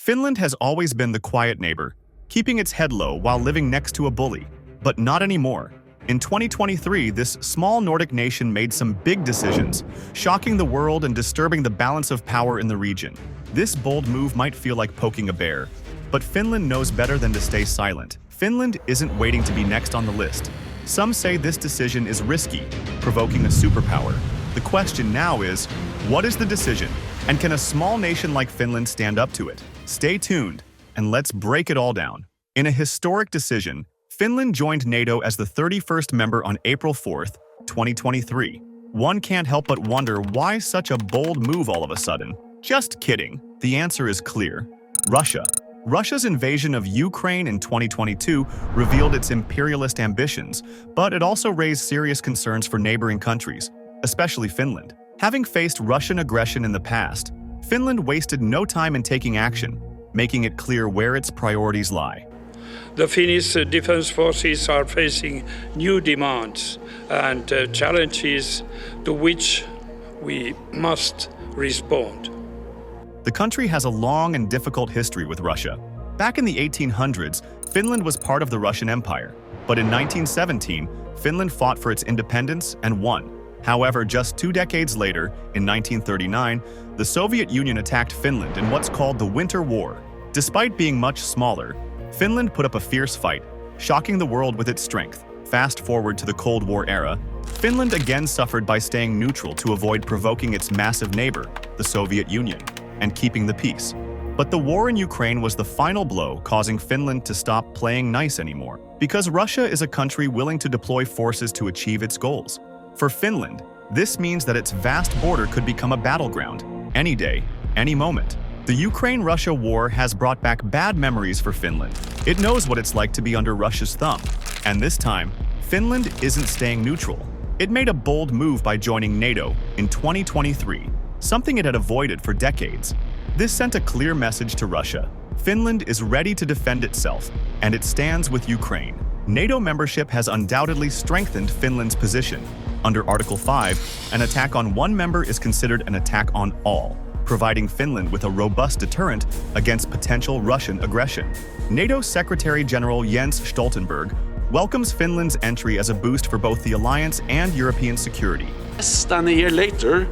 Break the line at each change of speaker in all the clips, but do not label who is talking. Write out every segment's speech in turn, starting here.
Finland has always been the quiet neighbor, keeping its head low while living next to a bully. But not anymore. In 2023, this small Nordic nation made some big decisions, shocking the world and disturbing the balance of power in the region. This bold move might feel like poking a bear, but Finland knows better than to stay silent. Finland isn't waiting to be next on the list. Some say this decision is risky, provoking a superpower. The question now is, what is the decision? And can a small nation like Finland stand up to it? Stay tuned, and let's break it all down. In a historic decision, Finland joined NATO as the 31st member on April 4th, 2023. One can't help but wonder why such a bold move all of a sudden. Just kidding. The answer is clear. Russia. Russia's invasion of Ukraine in 2022 revealed its imperialist ambitions, but it also raised serious concerns for neighboring countries, especially Finland. Having faced Russian aggression in the past, Finland wasted no time in taking action, making it clear where its priorities lie.
The Finnish defense forces are facing new demands and challenges to which we must respond.
The country has a long and difficult history with Russia. Back in the 1800s, Finland was part of the Russian Empire, but in 1917, Finland fought for its independence and won. However, just 2 decades later, in 1939, the Soviet Union attacked Finland in what's called the Winter War. Despite being much smaller, Finland put up a fierce fight, shocking the world with its strength. Fast forward to the Cold War era, Finland again suffered by staying neutral to avoid provoking its massive neighbor, the Soviet Union, and keeping the peace. But the war in Ukraine was the final blow, causing Finland to stop playing nice anymore. Because Russia is a country willing to deploy forces to achieve its goals. For Finland, this means that its vast border could become a battleground, any day, any moment. The Ukraine-Russia war has brought back bad memories for Finland. It knows what it's like to be under Russia's thumb. And this time, Finland isn't staying neutral. It made a bold move by joining NATO in 2023, something it had avoided for decades. This sent a clear message to Russia. Finland is ready to defend itself, and it stands with Ukraine. NATO membership has undoubtedly strengthened Finland's position. Under Article 5, an attack on one member is considered an attack on all, providing Finland with a robust deterrent against potential Russian aggression. NATO Secretary-General Jens Stoltenberg welcomes Finland's entry as a boost for both the alliance and European security.
Less than a year later,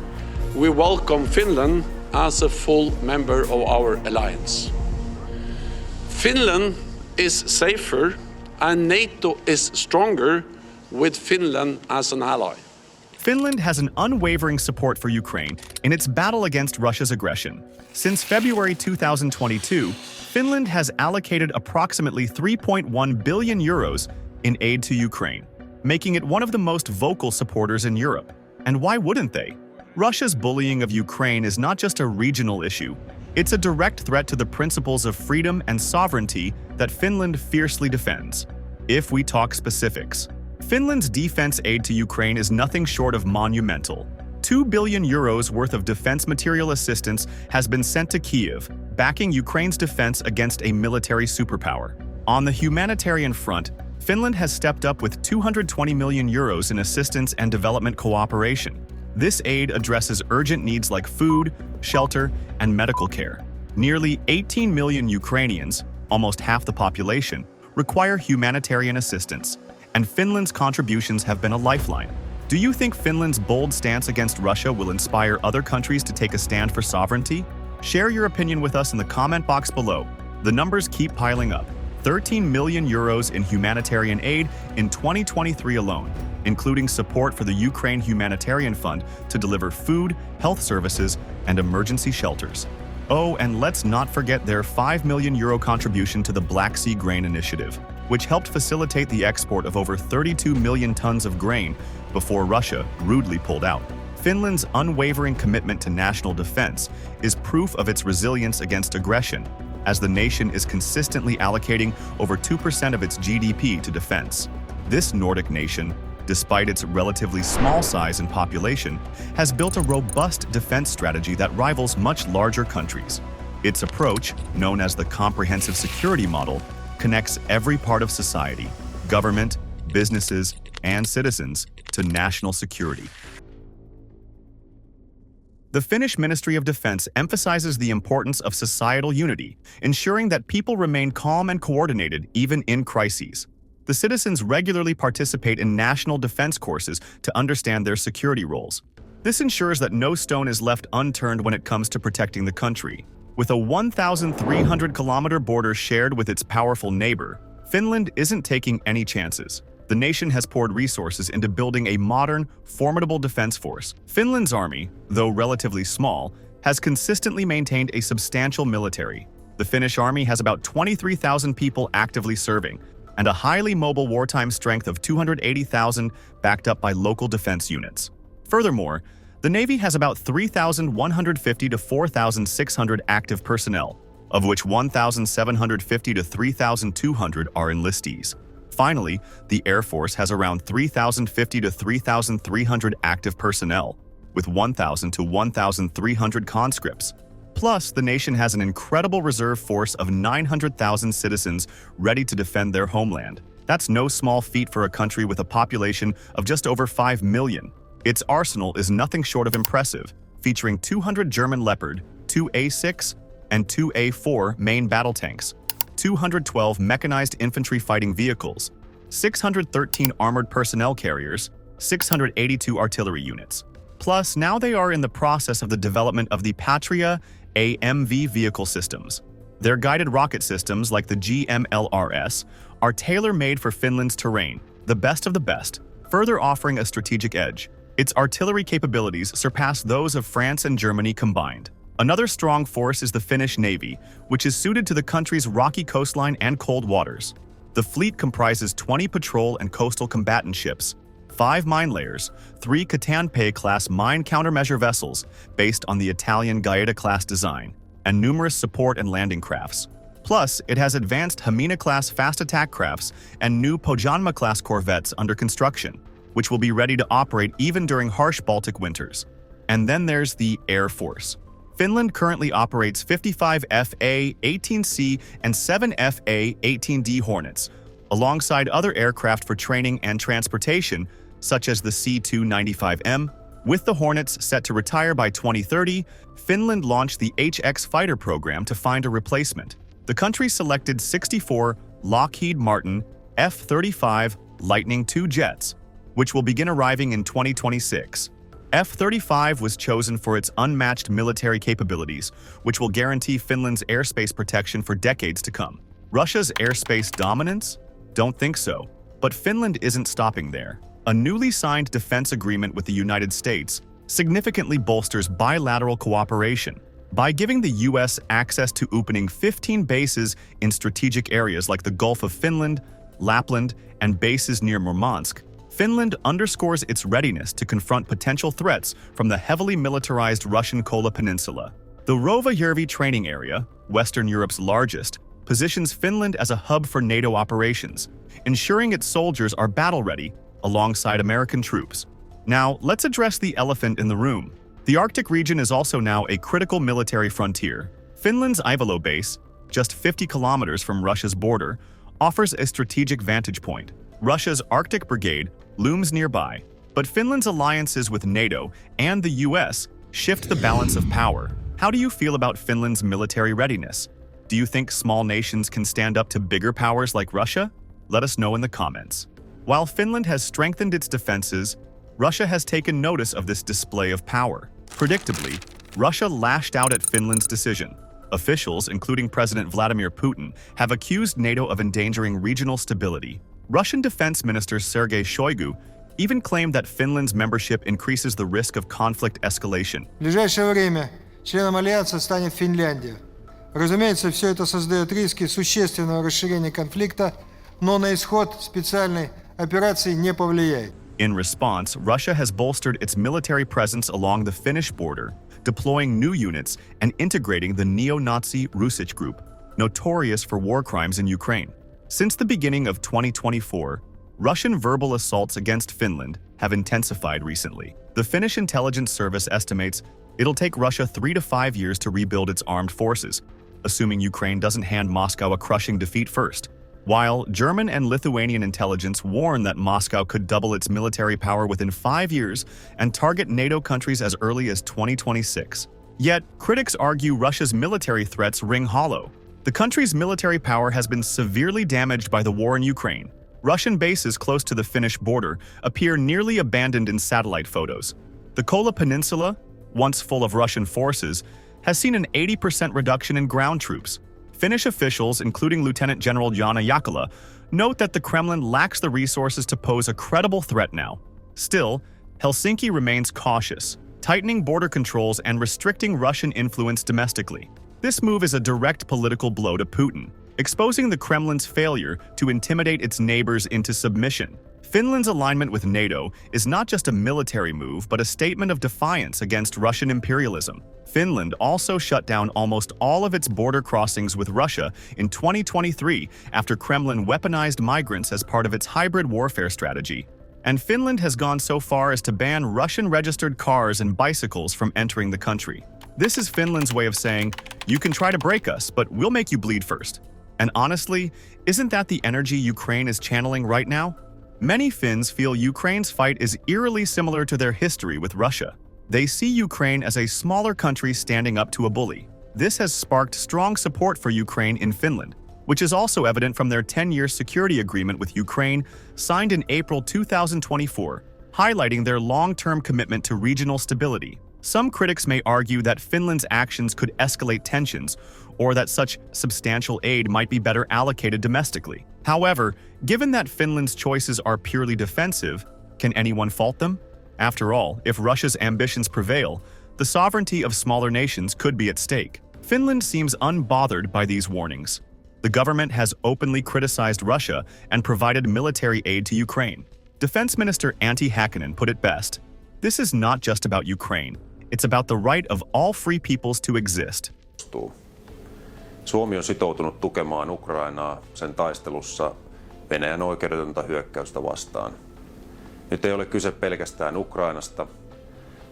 we welcome Finland as a full member of our alliance. Finland is safer and NATO is stronger with Finland as an ally.
Finland has an unwavering support for Ukraine in its battle against Russia's aggression. Since February 2022, Finland has allocated approximately 3.1 billion euros in aid to Ukraine, making it one of the most vocal supporters in Europe. And why wouldn't they? Russia's bullying of Ukraine is not just a regional issue. It's a direct threat to the principles of freedom and sovereignty that Finland fiercely defends. If we talk specifics, Finland's defense aid to Ukraine is nothing short of monumental. 2 billion euros worth of defense material assistance has been sent to Kyiv, backing Ukraine's defense against a military superpower. On the humanitarian front, Finland has stepped up with 220 million euros in assistance and development cooperation. This aid addresses urgent needs like food, shelter, and medical care. Nearly 18 million Ukrainians, almost half the population, require humanitarian assistance, and Finland's contributions have been a lifeline. Do you think Finland's bold stance against Russia will inspire other countries to take a stand for sovereignty? Share your opinion with us in the comment box below. The numbers keep piling up. 13 million euros in humanitarian aid in 2023 alone, including support for the Ukraine Humanitarian Fund to deliver food, health services, and emergency shelters. Oh, and let's not forget their 5 million euro contribution to the Black Sea Grain Initiative, which helped facilitate the export of over 32 million tons of grain before Russia rudely pulled out. Finland's unwavering commitment to national defense is proof of its resilience against aggression, as the nation is consistently allocating over 2% of its GDP to defense. This Nordic nation, despite its relatively small size and population, has built a robust defense strategy that rivals much larger countries. Its approach, known as the comprehensive security model, connects every part of society, government, businesses, and citizens to national security. The Finnish Ministry of Defense emphasizes the importance of societal unity, ensuring that people remain calm and coordinated even in crises. The citizens regularly participate in national defense courses to understand their security roles. This ensures that no stone is left unturned when it comes to protecting the country. With a 1,300-kilometer border shared with its powerful neighbor, Finland isn't taking any chances. The nation has poured resources into building a modern, formidable defense force. Finland's army, though relatively small, has consistently maintained a substantial military. The Finnish army has about 23,000 people actively serving, and a highly mobile wartime strength of 280,000 backed up by local defense units. Furthermore, the Navy has about 3,150 to 4,600 active personnel, of which 1,750 to 3,200 are enlistees. Finally, the Air Force has around 3,050 to 3,300 active personnel, with 1,000 to 1,300 conscripts. Plus, the nation has an incredible reserve force of 900,000 citizens ready to defend their homeland. That's no small feat for a country with a population of just over 5 million. Its arsenal is nothing short of impressive, featuring 200 German Leopard, 2 A6, and 2 A4 main battle tanks, 212 mechanized infantry fighting vehicles, 613 armored personnel carriers, 682 artillery units. Plus, now they are in the process of the development of the Patria AMV vehicle systems. Their guided rocket systems, like the GMLRS, are tailor-made for Finland's terrain, the best of the best, further offering a strategic edge. Its artillery capabilities surpass those of France and Germany combined. Another strong force is the Finnish Navy, which is suited to the country's rocky coastline and cold waters. The fleet comprises 20 patrol and coastal combatant ships, 5 mine layers, 3 Catanpei-class mine countermeasure vessels based on the Italian Gaeta-class design, and numerous support and landing crafts. Plus, it has advanced Hamina-class fast attack crafts and new Pohjanmaa-class corvettes under construction, which will be ready to operate even during harsh Baltic winters. And then there's the Air Force. Finland currently operates 55 FA-18C and 7 FA-18D Hornets, alongside other aircraft for training and transportation, such as the C-295M. With the Hornets set to retire by 2030, Finland launched the HX fighter program to find a replacement. The country selected 64 Lockheed Martin F-35 Lightning II jets, which will begin arriving in 2026. F-35 was chosen for its unmatched military capabilities, which will guarantee Finland's airspace protection for decades to come. Russia's airspace dominance? Don't think so. But Finland isn't stopping there. A newly signed defense agreement with the United States significantly bolsters bilateral cooperation. By giving the U.S. access to opening 15 bases in strategic areas like the Gulf of Finland, Lapland, and bases near Murmansk, Finland underscores its readiness to confront potential threats from the heavily militarized Russian Kola Peninsula. The Rovajärvi training area, Western Europe's largest, positions Finland as a hub for NATO operations, ensuring its soldiers are battle-ready alongside American troops. Now, let's address the elephant in the room. The Arctic region is also now a critical military frontier. Finland's Ivalo base, just 50 kilometers from Russia's border, offers a strategic vantage point. Russia's Arctic Brigade looms nearby, but Finland's alliances with NATO and the US shift the balance of power. How do you feel about Finland's military readiness? Do you think small nations can stand up to bigger powers like Russia? Let us know in the comments. While Finland has strengthened its defenses, Russia has taken notice of this display of power. Predictably, Russia lashed out at Finland's decision. Officials, including President Vladimir Putin, have accused NATO of endangering regional stability. Russian Defense Minister Sergei Shoigu even claimed that Finland's membership increases the risk of conflict escalation.
В ближайшее время членом Альянса станет Финляндия. Разумеется, все это создает риски существенного расширения конфликта, но на исход специальной операции не повлияет.
In response, Russia has bolstered its military presence along the Finnish border, deploying new units and integrating the neo-Nazi Rusich group, notorious for war crimes in Ukraine. Since the beginning of 2024, Russian verbal assaults against Finland have intensified recently. The Finnish intelligence service estimates it'll take Russia 3 to 5 years to rebuild its armed forces, assuming Ukraine doesn't hand Moscow a crushing defeat first. while German and Lithuanian intelligence warn that Moscow could double its military power within 5 years and target NATO countries as early as 2026. Yet, critics argue Russia's military threats ring hollow. The country's military power has been severely damaged by the war in Ukraine. Russian bases close to the Finnish border appear nearly abandoned in satellite photos. The Kola Peninsula, once full of Russian forces, has seen an 80% reduction in ground troops. Finnish officials, including Lieutenant General Jana Jakala, note that the Kremlin lacks the resources to pose a credible threat now. Still, Helsinki remains cautious, tightening border controls and restricting Russian influence domestically. This move is a direct political blow to Putin, exposing the Kremlin's failure to intimidate its neighbors into submission. Finland's alignment with NATO is not just a military move, but a statement of defiance against Russian imperialism. Finland also shut down almost all of its border crossings with Russia in 2023 after Kremlin weaponized migrants as part of its hybrid warfare strategy. And Finland has gone so far as to ban Russian-registered cars and bicycles from entering the country. This is Finland's way of saying, you can try to break us, but we'll make you bleed first. And honestly, isn't that the energy Ukraine is channeling right now? Many Finns feel Ukraine's fight is eerily similar to their history with Russia. They see Ukraine as a smaller country standing up to a bully. This has sparked strong support for Ukraine in Finland, which is also evident from their 10-year security agreement with Ukraine signed in April 2024, highlighting their long-term commitment to regional stability. Some critics may argue that Finland's actions could escalate tensions, or that such substantial aid might be better allocated domestically. However, given that Finland's choices are purely defensive, can anyone fault them? After all, if Russia's ambitions prevail, the sovereignty of smaller nations could be at stake. Finland seems unbothered by these warnings. The government has openly criticized Russia and provided military aid to Ukraine. Defense Minister Antti Häkkänen put it best. This is not just about Ukraine. It's about the right of all free peoples to exist.
Suomi on sitoutunut tukemaan Ukrainaa sen taistelussa Venäjän oikeudetonta hyökkäystä vastaan. Nyt ei ole kyse pelkästään Ukrainasta,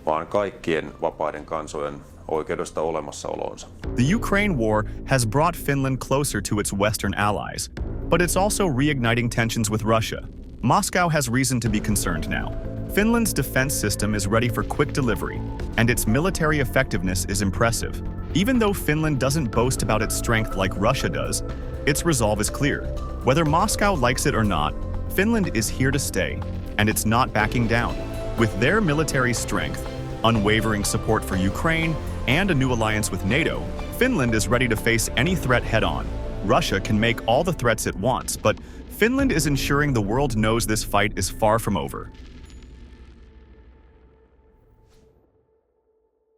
vaan kaikkien vapaiden kansojen oikeudesta olemassaoloonsa.
The Ukraine war has brought Finland closer to its Western allies, but it's also reigniting tensions with Russia. Moscow has reason to be concerned now. Finland's defense system is ready for quick delivery, and its military effectiveness is impressive. Even though Finland doesn't boast about its strength like Russia does, its resolve is clear. Whether Moscow likes it or not, Finland is here to stay, and it's not backing down. With their military strength, unwavering support for Ukraine, and a new alliance with NATO, Finland is ready to face any threat head-on. Russia can make all the threats it wants, but Finland is ensuring the world knows this fight is far from over.